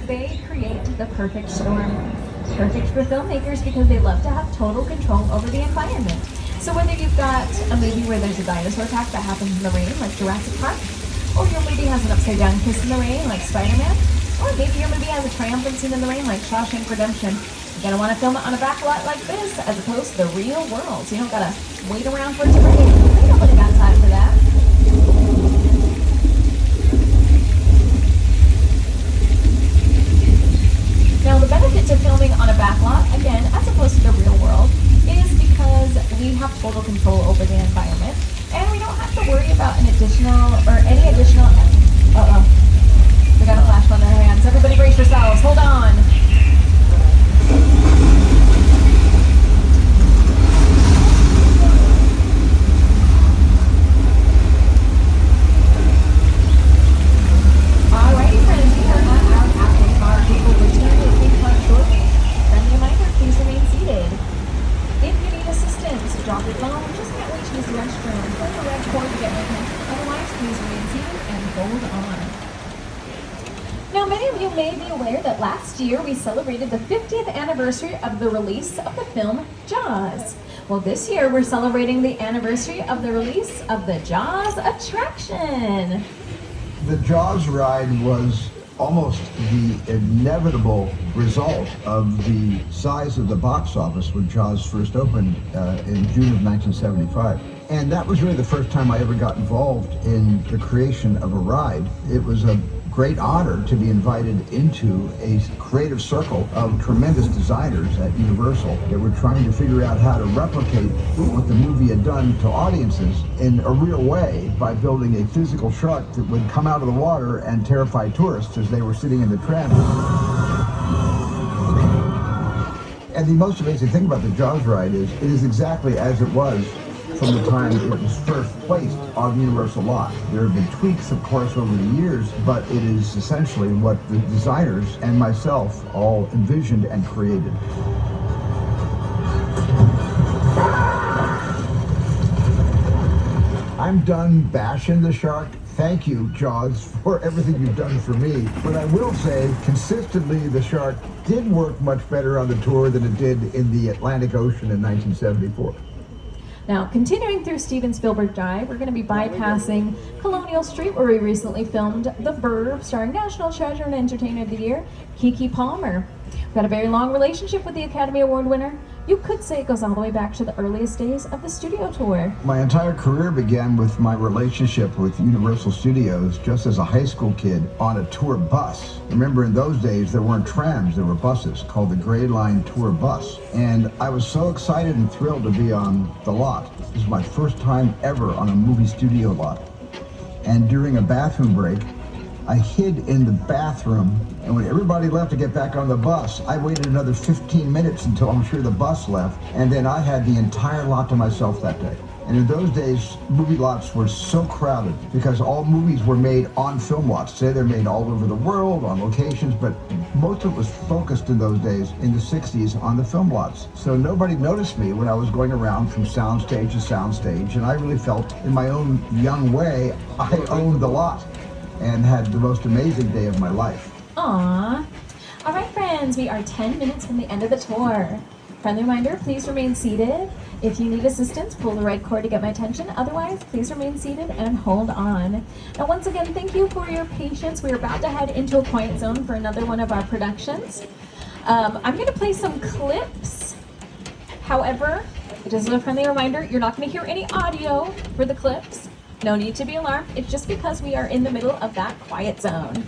they create the perfect storm. Perfect for filmmakers because they love to have total control over the environment. So whether you've got a movie where there's a dinosaur attack that happens in the rain, like Jurassic Park, or your movie has an upside-down kiss in the rain, like Spider-Man, or maybe your movie has a triumphant scene in the rain, like Shawshank Redemption, you're going to want to film it on a backlot like this, as opposed to the real world. So you don't got to wait around for it to rain. Nobody got time for that. Now, the benefit to filming on a backlot, again, as opposed to the real world, is because we have total control over the environment, and we don't have to worry about any additional. We got a flash on their hands. Everybody brace yourselves. Hold on. Alrighty, friends, we are at our captain bar. We will return to the car shortly. Friendly reminder, please remain seated. If you need assistance, drop your phone. Just can't wait to use the restroom. Pull the red cord to get my attention. Otherwise, please remain seated and hold on. Now, many of you may be aware that last year we celebrated the 50th anniversary of the release of the film Jaws. Well, this year we're celebrating the anniversary of the release of the Jaws attraction. The Jaws ride was almost the inevitable result of the size of the box office when Jaws first opened in June of 1975. And that was really the first time I ever got involved in the creation of a ride. It was a great honor to be invited into a creative circle of tremendous designers at Universal that were trying to figure out how to replicate what the movie had done to audiences in a real way by building a physical shark that would come out of the water and terrify tourists as they were sitting in the tram. And the most amazing thing about the Jaws ride is it is exactly as it was from the time it was first placed on the Universal lot. There have been tweaks, of course, over the years, but it is essentially what the designers and myself all envisioned and created. I'm done bashing the shark. Thank you, Jaws, for everything you've done for me. But I will say, consistently, the shark did work much better on the tour than it did in the Atlantic Ocean in 1974. Now, continuing through Steven Spielberg Drive, we're going to be bypassing Colonial Street, where we recently filmed The Verve, starring National Treasure and Entertainer of the Year, Keke Palmer. We've got a very long relationship with the Academy Award winner. You could say it goes all the way back to the earliest days of the studio tour. My entire career began with my relationship with Universal Studios just as a high school kid on a tour bus. Remember, in those days, there weren't trams, there were buses called the Gray Line Tour Bus. And I was so excited and thrilled to be on the lot. This was my first time ever on a movie studio lot. And during a bathroom break, I hid in the bathroom, and when everybody left to get back on the bus, I waited another 15 minutes until I'm sure the bus left, and then I had the entire lot to myself that day. And in those days, movie lots were so crowded because all movies were made on film lots. Today they're made all over the world, on locations, but most of it was focused in those days, in the 60s, on the film lots. So nobody noticed me when I was going around from soundstage to soundstage, and I really felt, in my own young way, I owned the lot and had the most amazing day of my life. Aww. All right, friends, we are 10 minutes from the end of the tour. Friendly reminder, please remain seated. If you need assistance, pull the red cord to get my attention. Otherwise, please remain seated and hold on. Now, once again, thank you for your patience. We're about to head into a quiet zone for another one of our productions. I'm going to play some clips. However, just as a friendly reminder, you're not going to hear any audio for the clips. No need to be alarmed. It's just because we are in the middle of that quiet zone.